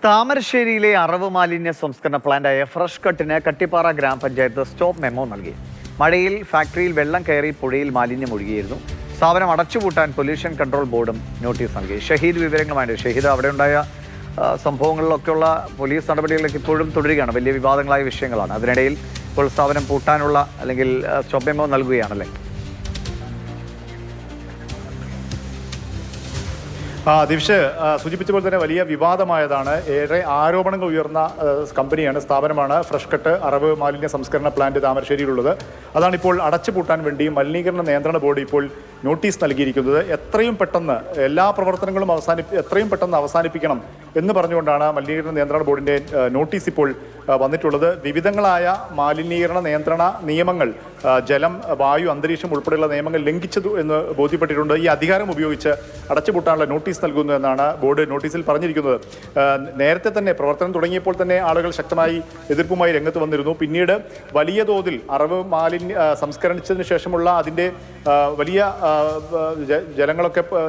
താമരശ്ശേരിയിലെ അറവ് മാലിന്യ സംസ്കരണ പ്ലാന്റായ ഫ്രഷ് കട്ടിന് കട്ടിപ്പാറ ഗ്രാമപഞ്ചായത്ത് സ്റ്റോപ്പ് മെമ്മോ നൽകി. മഴയിൽ ഫാക്ടറിയിൽ വെള്ളം കയറി പുഴയിൽ മാലിന്യം ഒഴുകിയിരുന്നു. സ്ഥാപനം അടച്ചുപൂട്ടാൻ പൊല്യൂഷൻ കൺട്രോൾ ബോർഡും നോട്ടീസ് നൽകി. ഷഹീദ് വിവരങ്ങളുമായിട്ട് ഷഹീദ്, അവിടെ ഉണ്ടായ സംഭവങ്ങളിലൊക്കെയുള്ള പോലീസ് നടപടികളൊക്കെ ഇപ്പോഴും തുടരുകയാണ്. വലിയ വിവാദങ്ങളായ വിഷയങ്ങളാണ്. അതിനിടയിൽ ഇപ്പോൾ സ്ഥാപനം പൂട്ടാനുള്ള അല്ലെങ്കിൽ സ്റ്റോപ്പ് മെമ്മോ നൽകുകയാണല്ലേ? ദിവിഷ് സൂചിപ്പിച്ച പോലെ തന്നെ വലിയ വിവാദമായതാണ്. ഏറെ ആരോപണങ്ങൾ ഉയർന്ന കമ്പനിയാണ്, സ്ഥാപനമാണ് ഫ്രഷ് കട്ട് അറവ് മാലിന്യ സംസ്കരണ പ്ലാന്റ് താമരശ്ശേരിയിലുള്ളത്. അതാണിപ്പോൾ അടച്ചുപൂട്ടാൻ വേണ്ടി മലിനീകരണ നിയന്ത്രണ ബോർഡ് ഇപ്പോൾ നോട്ടീസ് നൽകിയിരിക്കുന്നത്. എത്രയും പെട്ടെന്ന് എല്ലാ പ്രവർത്തനങ്ങളും എത്രയും പെട്ടെന്ന് അവസാനിപ്പിക്കണം എന്ന് പറഞ്ഞുകൊണ്ടാണ് മലിനീകരണ നിയന്ത്രണ ബോർഡിൻ്റെ നോട്ടീസ് ഇപ്പോൾ വന്നിട്ടുള്ളത്. വിവിധങ്ങളായ മാലിന്യീകരണ നിയന്ത്രണ നിയമങ്ങൾ, ജലം, വായു, അന്തരീക്ഷം ഉൾപ്പെടെയുള്ള നിയമങ്ങൾ ലംഘിച്ചതു എന്ന് ബോധ്യപ്പെട്ടിട്ടുണ്ട്. ഈ അധികാരം ഉപയോഗിച്ച് അടച്ചുപൂട്ടാനുള്ള നോട്ടീസ് നൽകുന്നു എന്നാണ് ബോർഡ് നോട്ടീസിൽ പറഞ്ഞിരിക്കുന്നത്. നേരത്തെ തന്നെ പ്രവർത്തനം തുടങ്ങിയപ്പോൾ തന്നെ ആളുകൾ ശക്തമായി എതിർപ്പുമായി രംഗത്ത് വന്നിരുന്നു. പിന്നീട് വലിയ തോതിൽ അറവ് മാലിന്യ സംസ്കരിച്ചതിന് ശേഷമുള്ള അതിൻ്റെ വലിയ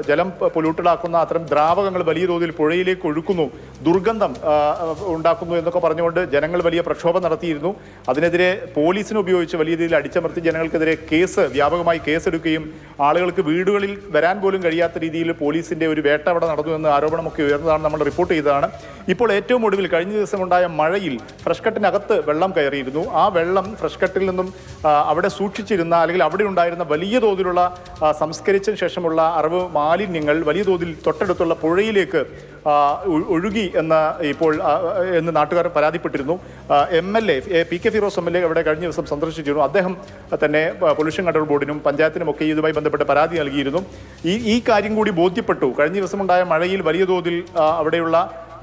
ജലം പൊല്യൂട്ടഡ് ആക്കുന്ന അത്തരം ദ്രാവകങ്ങൾ വലിയ തോതിൽ പുഴയിലേക്ക് ഒഴുക്കുന്നു, ദുർഗന്ധം ഉണ്ടാക്കുന്നു എന്നൊക്കെ പറഞ്ഞുകൊണ്ട് ജനങ്ങൾ വലിയ പ്രക്ഷോഭം നടത്തിയിരുന്നു. അതിനെതിരെ പോലീസിനെ ഉപയോഗിച്ച് വലിയ രീതിയിൽ അടിച്ചമർത്തി ജനങ്ങൾക്കെതിരെ വ്യാപകമായി കേസെടുക്കുകയും ആളുകൾക്ക് വീടുകളിൽ വരാൻ പോലും കഴിയാത്ത രീതിയിൽ പോലീസിന്റെ ഒരു വേട്ട അവിടെ നടന്നു എന്ന ആരോപണമൊക്കെ ഉയർന്നതാണ്, നമ്മൾ റിപ്പോർട്ട് ചെയ്തതാണ്. ഇപ്പോൾ ഏറ്റവും ഒടുവിൽ കഴിഞ്ഞ ദിവസം ഉണ്ടായ മഴയിൽ ഫ്രഷ് കട്ടിനകത്ത് വെള്ളം കയറിയിരുന്നു. ആ വെള്ളം ഫ്രഷ് കട്ടിൽ നിന്നും അവിടെ സൂക്ഷിച്ചിരുന്ന അല്ലെങ്കിൽ അവിടെ ഉണ്ടായിരുന്ന വലിയ തോതിലുള്ള സംസ്കരിച്ചതിന് ശേഷമുള്ള അറവ് മാലിന്യങ്ങൾ വലിയ തോതിൽ തൊട്ടടുത്തുള്ള പുഴയിലേക്ക് ഒഴുകി എന്ന് നാട്ടുകാർ പരാതിപ്പെട്ടിരുന്നു. MLA PK ഫിറോസ് MLA അവിടെ കഴിഞ്ഞ ദിവസം സന്ദർശിച്ചിരുന്നു. അദ്ദേഹം തന്നെ പൊല്യൂഷൻ കൺട്രോൾ ബോർഡിനും പഞ്ചായത്തിനും ഒക്കെ ഇതുമായി ബന്ധപ്പെട്ട് പരാതി നൽകിയിരുന്നു. ഈ കാര്യം കൂടി ബോധ്യപ്പെട്ടു. കഴിഞ്ഞ ദിവസമുണ്ടായ മഴയിൽ വലിയ തോതിൽ അവിടെയുള്ള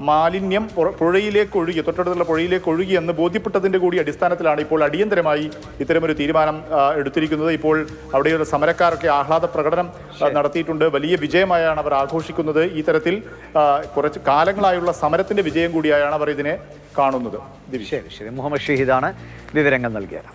മാലിന്യം തൊട്ടടുത്തുള്ള പുഴയിലേക്ക് ഒഴുകി എന്ന് ബോധ്യപ്പെട്ടതിൻ്റെ കൂടി അടിസ്ഥാനത്തിലാണ് ഇപ്പോൾ അടിയന്തരമായി ഇത്തരമൊരു തീരുമാനം എടുത്തിരിക്കുന്നത്. ഇപ്പോൾ അവിടെയുള്ള സമരക്കാരൊക്കെ ആഹ്ലാദ പ്രകടനം നടത്തിയിട്ടുണ്ട്. വലിയ വിജയമായാണ് അവർ ആഘോഷിക്കുന്നത്. ഈ തരത്തിൽ കുറച്ച് കാലങ്ങളായുള്ള സമരത്തിന്റെ വിജയം കൂടിയായാണ് അവർ ഇതിനെ കാണുന്നത്. ശരി, മുഹമ്മദ് ഷഹീദാണ് വിവരങ്ങൾ നൽകിയത്.